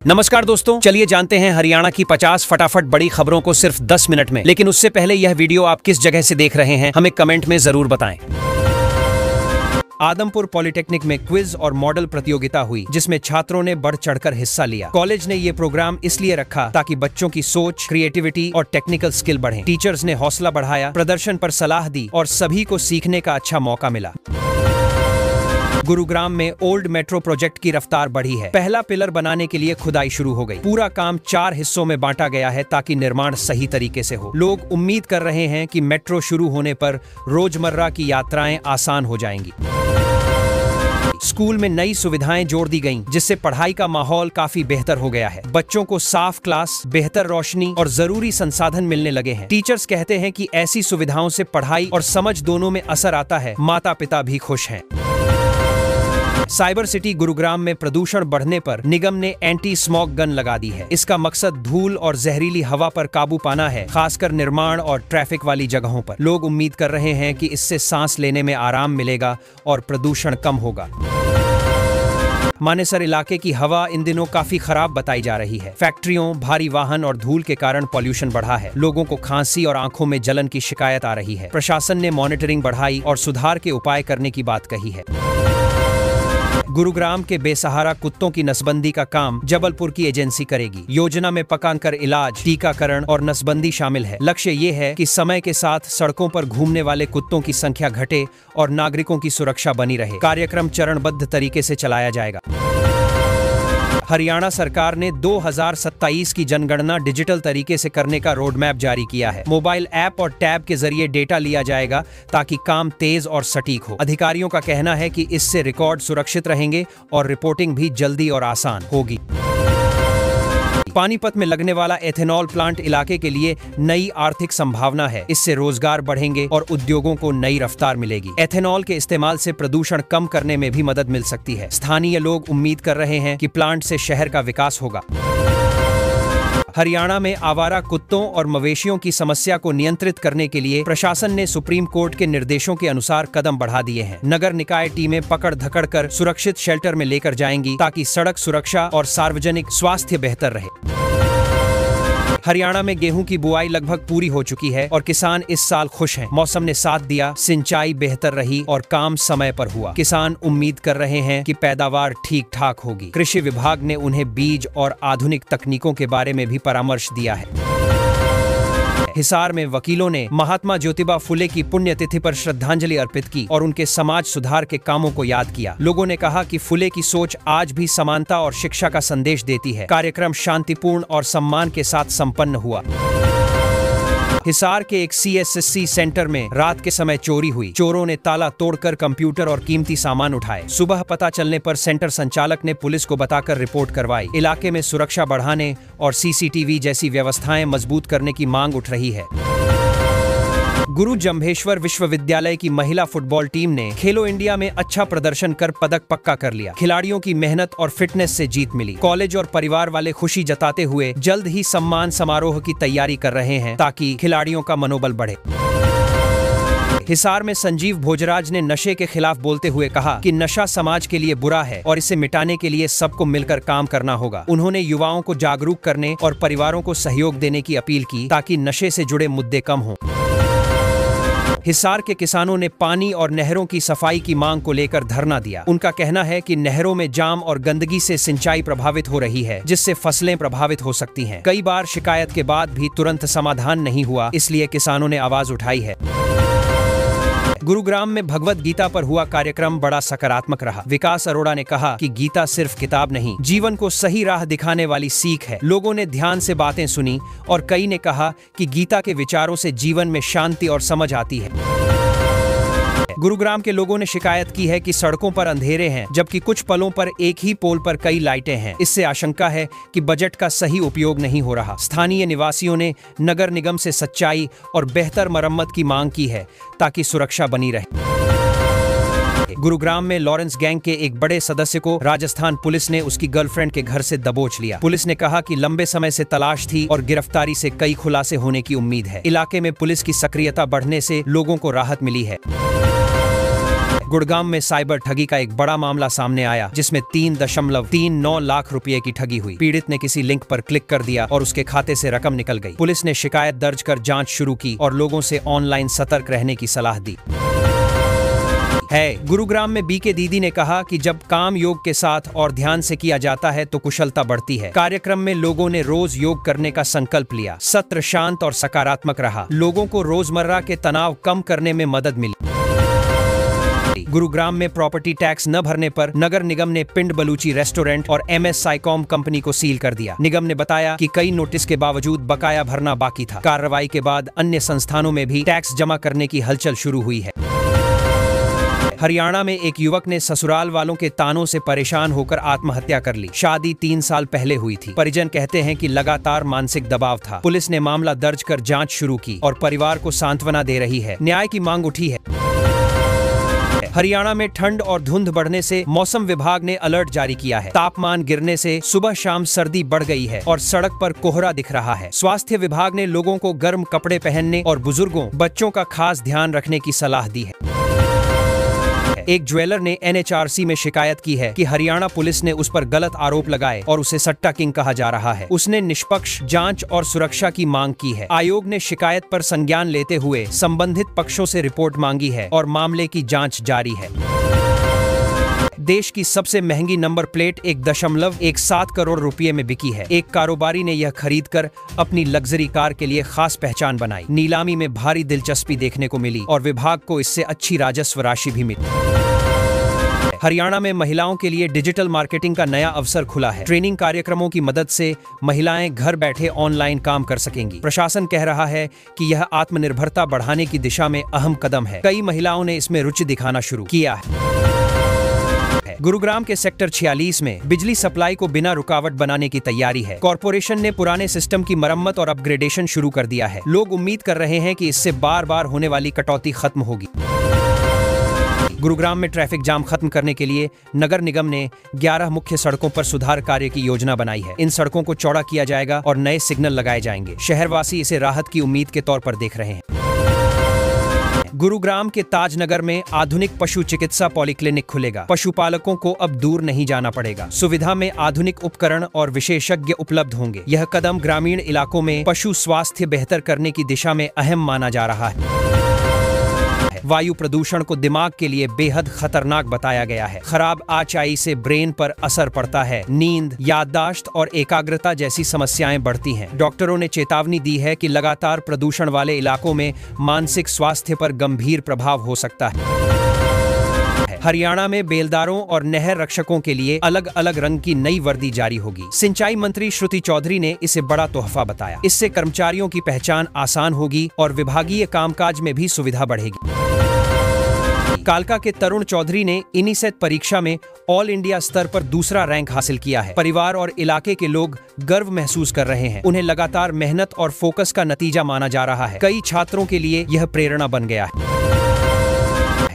नमस्कार दोस्तों, चलिए जानते हैं हरियाणा की 50 फटाफट बड़ी खबरों को सिर्फ 10 मिनट में। लेकिन उससे पहले यह वीडियो आप किस जगह से देख रहे हैं हमें कमेंट में जरूर बताएं। आदमपुर पॉलिटेक्निक में क्विज और मॉडल प्रतियोगिता हुई, जिसमें छात्रों ने बढ़ चढ़कर हिस्सा लिया। कॉलेज ने ये प्रोग्राम इसलिए रखा ताकि बच्चों की सोच, क्रिएटिविटी और टेक्निकल स्किल बढ़े। टीचर्स ने हौसला बढ़ाया, प्रदर्शन पर सलाह दी और सभी को सीखने का अच्छा मौका मिला। गुरुग्राम में ओल्ड मेट्रो प्रोजेक्ट की रफ्तार बढ़ी है। पहला पिलर बनाने के लिए खुदाई शुरू हो गई। पूरा काम 4 हिस्सों में बांटा गया है ताकि निर्माण सही तरीके से हो। लोग उम्मीद कर रहे हैं कि मेट्रो शुरू होने पर रोजमर्रा की यात्राएं आसान हो जाएंगी। स्कूल में नई सुविधाएं जोड़ दी गईं, जिससे पढ़ाई का माहौल काफी बेहतर हो गया है। बच्चों को साफ क्लास, बेहतर रोशनी और जरूरी संसाधन मिलने लगे हैं। टीचर्स कहते हैं कि ऐसी सुविधाओं से पढ़ाई और समझ दोनों में असर आता है। माता पिता भी खुश हैं। साइबर सिटी गुरुग्राम में प्रदूषण बढ़ने पर निगम ने एंटी स्मॉग गन लगा दी है। इसका मकसद धूल और जहरीली हवा पर काबू पाना है, खासकर निर्माण और ट्रैफिक वाली जगहों पर। लोग उम्मीद कर रहे हैं कि इससे सांस लेने में आराम मिलेगा और प्रदूषण कम होगा। मानेसर इलाके की हवा इन दिनों काफी खराब बताई जा रही है। फैक्ट्रियों, भारी वाहन और धूल के कारण पॉल्यूशन बढ़ा है। लोगों को खांसी और आंखों में जलन की शिकायत आ रही है। प्रशासन ने मॉनिटरिंग बढ़ाई और सुधार के उपाय करने की बात कही है। गुरुग्राम के बेसहारा कुत्तों की नसबंदी का काम जबलपुर की एजेंसी करेगी। योजना में पकाकर इलाज, टीकाकरण और नसबंदी शामिल है। लक्ष्य ये है कि समय के साथ सड़कों पर घूमने वाले कुत्तों की संख्या घटे और नागरिकों की सुरक्षा बनी रहे। कार्यक्रम चरणबद्ध तरीके से चलाया जाएगा। हरियाणा सरकार ने 2027 की जनगणना डिजिटल तरीके से करने का रोड मैप जारी किया है। मोबाइल ऐप और टैब के जरिए डेटा लिया जाएगा ताकि काम तेज और सटीक हो। अधिकारियों का कहना है कि इससे रिकॉर्ड सुरक्षित रहेंगे और रिपोर्टिंग भी जल्दी और आसान होगी। पानीपत में लगने वाला एथेनॉल प्लांट इलाके के लिए नई आर्थिक संभावना है। इससे रोजगार बढ़ेंगे और उद्योगों को नई रफ्तार मिलेगी। एथेनॉल के इस्तेमाल से प्रदूषण कम करने में भी मदद मिल सकती है। स्थानीय लोग उम्मीद कर रहे हैं कि प्लांट से शहर का विकास होगा। हरियाणा में आवारा कुत्तों और मवेशियों की समस्या को नियंत्रित करने के लिए प्रशासन ने सुप्रीम कोर्ट के निर्देशों के अनुसार कदम बढ़ा दिए हैं। नगर निकाय टीमें पकड़ धकड़ कर सुरक्षित शेल्टर में लेकर जाएंगी ताकि सड़क सुरक्षा और सार्वजनिक स्वास्थ्य बेहतर रहे। हरियाणा में गेहूं की बुआई लगभग पूरी हो चुकी है और किसान इस साल खुश हैं। मौसम ने साथ दिया, सिंचाई बेहतर रही और काम समय पर हुआ। किसान उम्मीद कर रहे हैं कि पैदावार ठीक ठाक होगी। कृषि विभाग ने उन्हें बीज और आधुनिक तकनीकों के बारे में भी परामर्श दिया है। हिसार में वकीलों ने महात्मा ज्योतिबा फुले की पुण्यतिथि पर श्रद्धांजलि अर्पित की और उनके समाज सुधार के कामों को याद किया। लोगों ने कहा कि फुले की सोच आज भी समानता और शिक्षा का संदेश देती है। कार्यक्रम शांतिपूर्ण और सम्मान के साथ संपन्न हुआ। हिसार के एक CSSC सेंटर में रात के समय चोरी हुई। चोरों ने ताला तोड़कर कंप्यूटर और कीमती सामान उठाए। सुबह पता चलने पर सेंटर संचालक ने पुलिस को बताकर रिपोर्ट करवाई। इलाके में सुरक्षा बढ़ाने और CCTV जैसी व्यवस्थाएं मजबूत करने की मांग उठ रही है। गुरु जम्भेश्वर विश्वविद्यालय की महिला फुटबॉल टीम ने खेलो इंडिया में अच्छा प्रदर्शन कर पदक पक्का कर लिया। खिलाड़ियों की मेहनत और फिटनेस से जीत मिली। कॉलेज और परिवार वाले खुशी जताते हुए जल्द ही सम्मान समारोह की तैयारी कर रहे हैं ताकि खिलाड़ियों का मनोबल बढ़े। हिसार में संजीव भोजराज ने नशे के खिलाफ बोलते हुए कहा कि नशा समाज के लिए बुरा है और इसे मिटाने के लिए सबको मिलकर काम करना होगा। उन्होंने युवाओं को जागरूक करने और परिवारों को सहयोग देने की अपील की ताकि नशे से जुड़े मुद्दे कम हों। हिसार के किसानों ने पानी और नहरों की सफाई की मांग को लेकर धरना दिया। उनका कहना है कि नहरों में जाम और गंदगी से सिंचाई प्रभावित हो रही है, जिससे फसलें प्रभावित हो सकती हैं। कई बार शिकायत के बाद भी तुरंत समाधान नहीं हुआ, इसलिए किसानों ने आवाज उठाई है। गुरुग्राम में भगवत गीता पर हुआ कार्यक्रम बड़ा सकारात्मक रहा। विकास अरोड़ा ने कहा कि गीता सिर्फ किताब नहीं, जीवन को सही राह दिखाने वाली सीख है। लोगों ने ध्यान से बातें सुनी और कई ने कहा कि गीता के विचारों से जीवन में शांति और समझ आती है। गुरुग्राम के लोगों ने शिकायत की है कि सड़कों पर अंधेरे हैं, जबकि कुछ पलों पर एक ही पोल पर कई लाइटें हैं। इससे आशंका है कि बजट का सही उपयोग नहीं हो रहा। स्थानीय निवासियों ने नगर निगम से सच्चाई और बेहतर मरम्मत की मांग की है ताकि सुरक्षा बनी रहे। गुरुग्राम में लॉरेंस गैंग के एक बड़े सदस्य को राजस्थान पुलिस ने उसकी गर्लफ्रेंड के घर से दबोच लिया। पुलिस ने कहा कि लंबे समय से तलाश थी और गिरफ्तारी से कई खुलासे होने की उम्मीद है। इलाके में पुलिस की सक्रियता बढ़ने से लोगों को राहत मिली है। गुड़गांव में साइबर ठगी का एक बड़ा मामला सामने आया, जिसमें 3.39 लाख रुपए की ठगी हुई। पीड़ित ने किसी लिंक पर क्लिक कर दिया और उसके खाते से रकम निकल गई। पुलिस ने शिकायत दर्ज कर जांच शुरू की और लोगों से ऑनलाइन सतर्क रहने की सलाह दी है। गुरुग्राम में बीके दीदी ने कहा कि जब काम योग के साथ और ध्यान से किया जाता है तो कुशलता बढ़ती है। कार्यक्रम में लोगों ने रोज योग करने का संकल्प लिया। सत्र शांत और सकारात्मक रहा। लोगों को रोजमर्रा के तनाव कम करने में मदद मिली। गुरुग्राम में प्रॉपर्टी टैक्स न भरने पर नगर निगम ने पिंड बलूची रेस्टोरेंट और MS साइकॉम कंपनी को सील कर दिया। निगम ने बताया कि कई नोटिस के बावजूद बकाया भरना बाकी था। कार्रवाई के बाद अन्य संस्थानों में भी टैक्स जमा करने की हलचल शुरू हुई है। हरियाणा में एक युवक ने ससुराल वालों के तानों से परेशान होकर आत्महत्या कर ली। शादी 3 साल पहले हुई थी। परिजन कहते हैं कि लगातार मानसिक दबाव था। पुलिस ने मामला दर्ज कर जांच शुरू की और परिवार को सांत्वना दे रही है। न्याय की मांग उठी है। हरियाणा में ठंड और धुंध बढ़ने से मौसम विभाग ने अलर्ट जारी किया है। तापमान गिरने से सुबह शाम सर्दी बढ़ गई है और सड़क पर कोहरा दिख रहा है। स्वास्थ्य विभाग ने लोगों को गर्म कपड़े पहनने और बुजुर्गों, बच्चों का खास ध्यान रखने की सलाह दी है। एक ज्वेलर ने NHRC में शिकायत की है कि हरियाणा पुलिस ने उस पर गलत आरोप लगाए और उसे सट्टा किंग कहा जा रहा है। उसने निष्पक्ष जांच और सुरक्षा की मांग की है। आयोग ने शिकायत पर संज्ञान लेते हुए संबंधित पक्षों से रिपोर्ट मांगी है और मामले की जांच जारी है। देश की सबसे महंगी नंबर प्लेट 1.17 करोड़ रुपए में बिकी है। एक कारोबारी ने यह खरीदकर अपनी लग्जरी कार के लिए खास पहचान बनाई। नीलामी में भारी दिलचस्पी देखने को मिली और विभाग को इससे अच्छी राजस्व राशि भी मिली। हरियाणा में महिलाओं के लिए डिजिटल मार्केटिंग का नया अवसर खुला है। ट्रेनिंग कार्यक्रमों की मदद से महिलाएं घर बैठे ऑनलाइन काम कर सकेंगी। प्रशासन कह रहा है कि यह आत्मनिर्भरता बढ़ाने की दिशा में अहम कदम है। कई महिलाओं ने इसमें रुचि दिखाना शुरू किया है। गुरुग्राम के सेक्टर 46 में बिजली सप्लाई को बिना रुकावट बनाने की तैयारी है। कॉर्पोरेशन ने पुराने सिस्टम की मरम्मत और अपग्रेडेशन शुरू कर दिया है। लोग उम्मीद कर रहे हैं कि इससे बार बार होने वाली कटौती खत्म होगी। गुरुग्राम में ट्रैफिक जाम खत्म करने के लिए नगर निगम ने 11 मुख्य सड़कों पर सुधार कार्य की योजना बनाई है। इन सड़कों को चौड़ा किया जाएगा और नए सिग्नल लगाए जाएंगे। शहरवासी इसे राहत की उम्मीद के तौर पर देख रहे हैं। गुरुग्राम के ताजनगर में आधुनिक पशु चिकित्सा पॉलीक्लिनिक खुलेगा। पशुपालकों को अब दूर नहीं जाना पड़ेगा। सुविधा में आधुनिक उपकरण और विशेषज्ञ उपलब्ध होंगे। यह कदम ग्रामीण इलाकों में पशु स्वास्थ्य बेहतर करने की दिशा में अहम माना जा रहा है। वायु प्रदूषण को दिमाग के लिए बेहद खतरनाक बताया गया है। खराब आचाई से ब्रेन पर असर पड़ता है। नींद, याददाश्त और एकाग्रता जैसी समस्याएं बढ़ती हैं। डॉक्टरों ने चेतावनी दी है कि लगातार प्रदूषण वाले इलाकों में मानसिक स्वास्थ्य पर गंभीर प्रभाव हो सकता है। हरियाणा में बेलदारों और नहर रक्षकों के लिए अलग अलग रंग की नई वर्दी जारी होगी। सिंचाई मंत्री श्रुति चौधरी ने इसे बड़ा तोहफा बताया। इससे कर्मचारियों की पहचान आसान होगी और विभागीय कामकाज में भी सुविधा बढ़ेगी। कालका के तरुण चौधरी ने इनिसेट परीक्षा में ऑल इंडिया स्तर पर दूसरा रैंक हासिल किया है। परिवार और इलाके के लोग गर्व महसूस कर रहे हैं। उन्हें लगातार मेहनत और फोकस का नतीजा माना जा रहा है। कई छात्रों के लिए यह प्रेरणा बन गया है।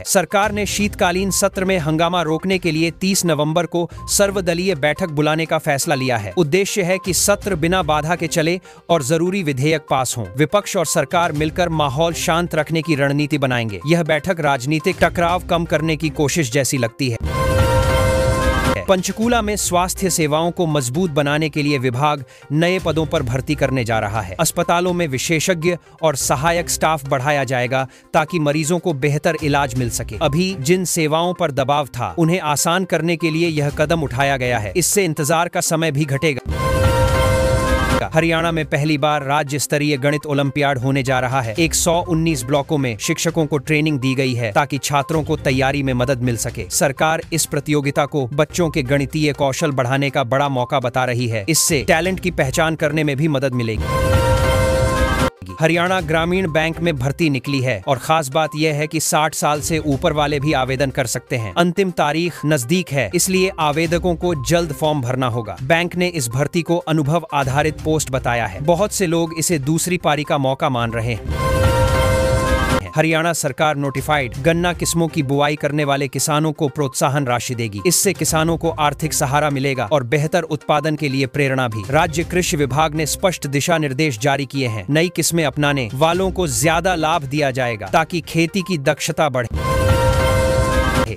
सरकार ने शीतकालीन सत्र में हंगामा रोकने के लिए 30 नवंबर को सर्वदलीय बैठक बुलाने का फैसला लिया है। उद्देश्य है कि सत्र बिना बाधा के चले और जरूरी विधेयक पास हों। विपक्ष और सरकार मिलकर माहौल शांत रखने की रणनीति बनाएंगे। यह बैठक राजनीतिक टकराव कम करने की कोशिश जैसी लगती है। पंचकूला में स्वास्थ्य सेवाओं को मजबूत बनाने के लिए विभाग नए पदों पर भर्ती करने जा रहा है। अस्पतालों में विशेषज्ञ और सहायक स्टाफ बढ़ाया जाएगा ताकि मरीजों को बेहतर इलाज मिल सके। अभी जिन सेवाओं पर दबाव था उन्हें आसान करने के लिए यह कदम उठाया गया है। इससे इंतजार का समय भी घटेगा। हरियाणा में पहली बार राज्य स्तरीय गणित ओलंपियाड होने जा रहा है। 119 ब्लॉकों में शिक्षकों को ट्रेनिंग दी गई है ताकि छात्रों को तैयारी में मदद मिल सके। सरकार इस प्रतियोगिता को बच्चों के गणितीय कौशल बढ़ाने का बड़ा मौका बता रही है। इससे टैलेंट की पहचान करने में भी मदद मिलेगी। हरियाणा ग्रामीण बैंक में भर्ती निकली है और खास बात यह है कि 60 साल से ऊपर वाले भी आवेदन कर सकते हैं। अंतिम तारीख नजदीक है, इसलिए आवेदकों को जल्द फॉर्म भरना होगा। बैंक ने इस भर्ती को अनुभव आधारित पोस्ट बताया है। बहुत से लोग इसे दूसरी पारी का मौका मान रहे हैं। हरियाणा सरकार नोटिफाइड गन्ना किस्मों की बुआई करने वाले किसानों को प्रोत्साहन राशि देगी। इससे किसानों को आर्थिक सहारा मिलेगा और बेहतर उत्पादन के लिए प्रेरणा भी। राज्य कृषि विभाग ने स्पष्ट दिशा निर्देश जारी किए हैं। नई किस्में अपनाने वालों को ज्यादा लाभ दिया जाएगा ताकि खेती की दक्षता बढ़े।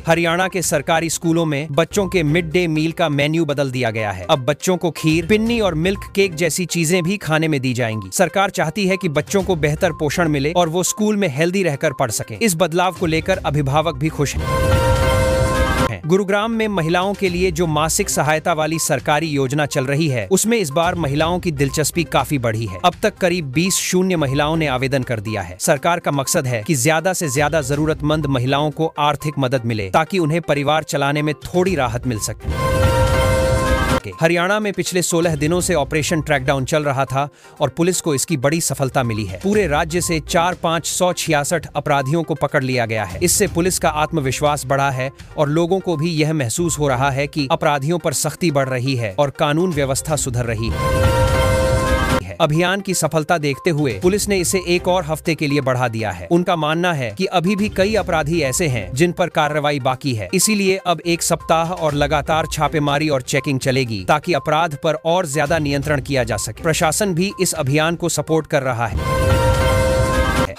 हरियाणा के सरकारी स्कूलों में बच्चों के मिड डे मील का मेन्यू बदल दिया गया है। अब बच्चों को खीर, पिन्नी और मिल्क केक जैसी चीजें भी खाने में दी जाएंगी। सरकार चाहती है कि बच्चों को बेहतर पोषण मिले और वो स्कूल में हेल्दी रहकर पढ़ सकें। इस बदलाव को लेकर अभिभावक भी खुश हैं। गुरुग्राम में महिलाओं के लिए जो मासिक सहायता वाली सरकारी योजना चल रही है, उसमें इस बार महिलाओं की दिलचस्पी काफी बढ़ी है। अब तक करीब 20 शून्य महिलाओं ने आवेदन कर दिया है। सरकार का मकसद है कि ज्यादा से ज्यादा जरूरतमंद महिलाओं को आर्थिक मदद मिले ताकि उन्हें परिवार चलाने में थोड़ी राहत मिल सके। हरियाणा में पिछले 16 दिनों से ऑपरेशन ट्रैकडाउन चल रहा था और पुलिस को इसकी बड़ी सफलता मिली है। पूरे राज्य से 4,566 अपराधियों को पकड़ लिया गया है। इससे पुलिस का आत्मविश्वास बढ़ा है और लोगों को भी यह महसूस हो रहा है कि अपराधियों पर सख्ती बढ़ रही है और कानून व्यवस्था सुधर रही है। अभियान की सफलता देखते हुए पुलिस ने इसे एक और हफ्ते के लिए बढ़ा दिया है। उनका मानना है कि अभी भी कई अपराधी ऐसे हैं जिन पर कार्रवाई बाकी है, इसीलिए अब 1 सप्ताह और लगातार छापेमारी और चेकिंग चलेगी ताकि अपराध पर और ज्यादा नियंत्रण किया जा सके। प्रशासन भी इस अभियान को सपोर्ट कर रहा है।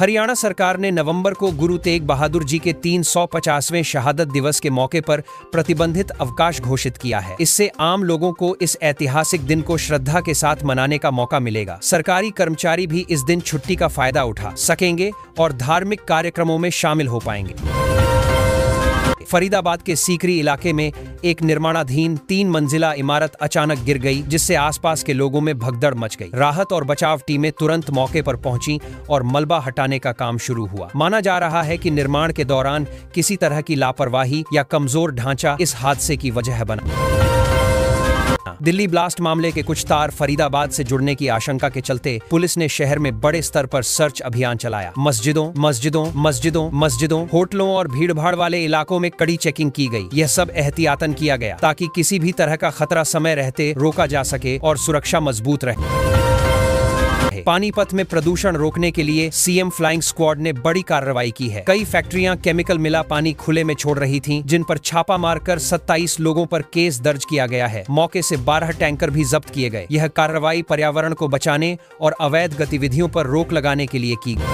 हरियाणा सरकार ने नवंबर को गुरु तेग बहादुर जी के 350वें शहादत दिवस के मौके पर प्रतिबंधित अवकाश घोषित किया है। इससे आम लोगों को इस ऐतिहासिक दिन को श्रद्धा के साथ मनाने का मौका मिलेगा। सरकारी कर्मचारी भी इस दिन छुट्टी का फायदा उठा सकेंगे और धार्मिक कार्यक्रमों में शामिल हो पाएंगे। फरीदाबाद के सीकरी इलाके में एक निर्माणाधीन 3 मंजिला इमारत अचानक गिर गई, जिससे आसपास के लोगों में भगदड़ मच गई। राहत और बचाव टीमें तुरंत मौके पर पहुंची और मलबा हटाने का काम शुरू हुआ। माना जा रहा है कि निर्माण के दौरान किसी तरह की लापरवाही या कमजोर ढांचा इस हादसे की वजह बना। दिल्ली ब्लास्ट मामले के कुछ तार फरीदाबाद से जुड़ने की आशंका के चलते पुलिस ने शहर में बड़े स्तर पर सर्च अभियान चलाया। मस्जिदों, होटलों और भीड़भाड़ वाले इलाकों में कड़ी चेकिंग की गई। यह सब एहतियातन किया गया ताकि किसी भी तरह का खतरा समय रहते रोका जा सके और सुरक्षा मजबूत रहे। पानीपत में प्रदूषण रोकने के लिए सीएम फ्लाइंग स्क्वाड ने बड़ी कार्रवाई की है। कई फैक्ट्रियां केमिकल मिला पानी खुले में छोड़ रही थीं, जिन पर छापा मारकर 27 लोगों पर केस दर्ज किया गया है। मौके से 12 टैंकर भी जब्त किए गए। यह कार्रवाई पर्यावरण को बचाने और अवैध गतिविधियों पर रोक लगाने के लिए की गई।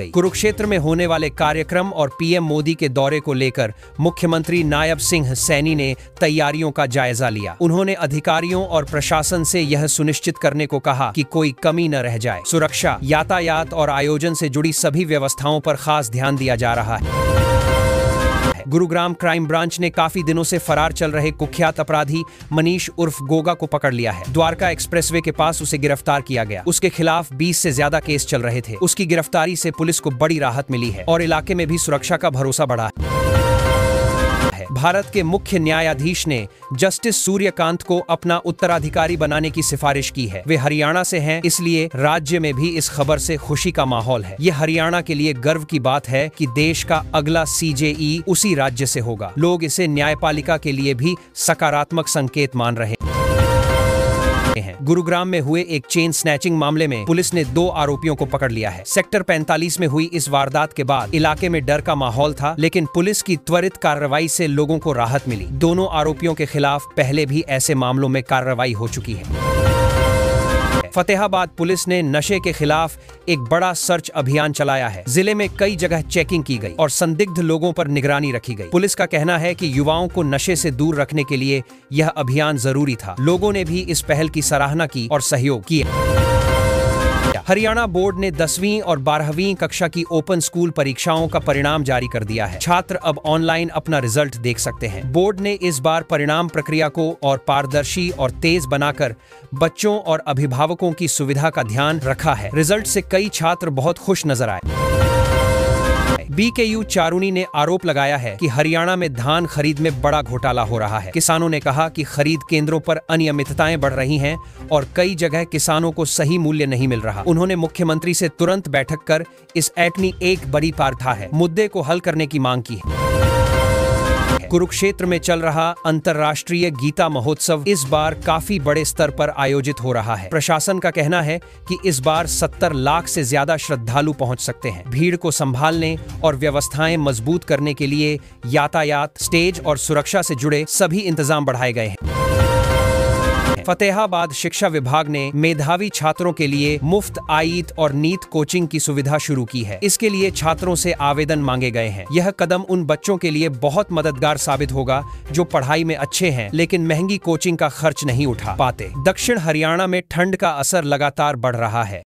कुरुक्षेत्र में होने वाले कार्यक्रम और पीएम मोदी के दौरे को लेकर मुख्यमंत्री नायब सिंह सैनी ने तैयारियों का जायजा लिया। उन्होंने अधिकारियों और प्रशासन से यह सुनिश्चित करने को कहा कि कोई कमी न रह जाए। सुरक्षा, यातायात और आयोजन से जुड़ी सभी व्यवस्थाओं पर खास ध्यान दिया जा रहा है। गुरुग्राम क्राइम ब्रांच ने काफी दिनों से फरार चल रहे कुख्यात अपराधी मनीष उर्फ गोगा को पकड़ लिया है। द्वारका एक्सप्रेसवे के पास उसे गिरफ्तार किया गया। उसके खिलाफ 20 से ज्यादा केस चल रहे थे। उसकी गिरफ्तारी से पुलिस को बड़ी राहत मिली है और इलाके में भी सुरक्षा का भरोसा बढ़ा है। भारत के मुख्य न्यायाधीश ने जस्टिस सूर्यकांत को अपना उत्तराधिकारी बनाने की सिफारिश की है। वे हरियाणा से हैं, इसलिए राज्य में भी इस खबर से खुशी का माहौल है। यह हरियाणा के लिए गर्व की बात है कि देश का अगला सीजेई उसी राज्य से होगा। लोग इसे न्यायपालिका के लिए भी सकारात्मक संकेत मान रहे हैं। गुरुग्राम में हुए एक चेन स्नैचिंग मामले में पुलिस ने 2 आरोपियों को पकड़ लिया है। सेक्टर 45 में हुई इस वारदात के बाद इलाके में डर का माहौल था, लेकिन पुलिस की त्वरित कार्रवाई से लोगों को राहत मिली। दोनों आरोपियों के खिलाफ पहले भी ऐसे मामलों में कार्रवाई हो चुकी है। फतेहाबाद पुलिस ने नशे के खिलाफ एक बड़ा सर्च अभियान चलाया है। जिले में कई जगह चेकिंग की गई और संदिग्ध लोगों पर निगरानी रखी गई। पुलिस का कहना है कि युवाओं को नशे से दूर रखने के लिए यह अभियान जरूरी था। लोगों ने भी इस पहल की सराहना की और सहयोग किया। हरियाणा बोर्ड ने 10वीं और 12वीं कक्षा की ओपन स्कूल परीक्षाओं का परिणाम जारी कर दिया है। छात्र अब ऑनलाइन अपना रिजल्ट देख सकते हैं। बोर्ड ने इस बार परिणाम प्रक्रिया को और पारदर्शी और तेज बनाकर बच्चों और अभिभावकों की सुविधा का ध्यान रखा है। रिजल्ट से कई छात्र बहुत खुश नजर आए। बीकेयू चारूनी ने आरोप लगाया है कि हरियाणा में धान खरीद में बड़ा घोटाला हो रहा है। किसानों ने कहा कि खरीद केंद्रों पर अनियमितताएं बढ़ रही हैं और कई जगह किसानों को सही मूल्य नहीं मिल रहा। उन्होंने मुख्यमंत्री से तुरंत बैठक कर इस एटनी एक बड़ी पार्था है मुद्दे को हल करने की मांग की है। कुरुक्षेत्र में चल रहा अंतर्राष्ट्रीय गीता महोत्सव इस बार काफी बड़े स्तर पर आयोजित हो रहा है। प्रशासन का कहना है कि इस बार 70 लाख से ज्यादा श्रद्धालु पहुंच सकते हैं। भीड़ को संभालने और व्यवस्थाएं मजबूत करने के लिए यातायात, स्टेज और सुरक्षा से जुड़े सभी इंतजाम बढ़ाए गए हैं। फतेहाबाद शिक्षा विभाग ने मेधावी छात्रों के लिए मुफ्त आईईट और नीट कोचिंग की सुविधा शुरू की है। इसके लिए छात्रों से आवेदन मांगे गए हैं। यह कदम उन बच्चों के लिए बहुत मददगार साबित होगा जो पढ़ाई में अच्छे हैं लेकिन महंगी कोचिंग का खर्च नहीं उठा पाते। दक्षिण हरियाणा में ठंड का असर लगातार बढ़ रहा है।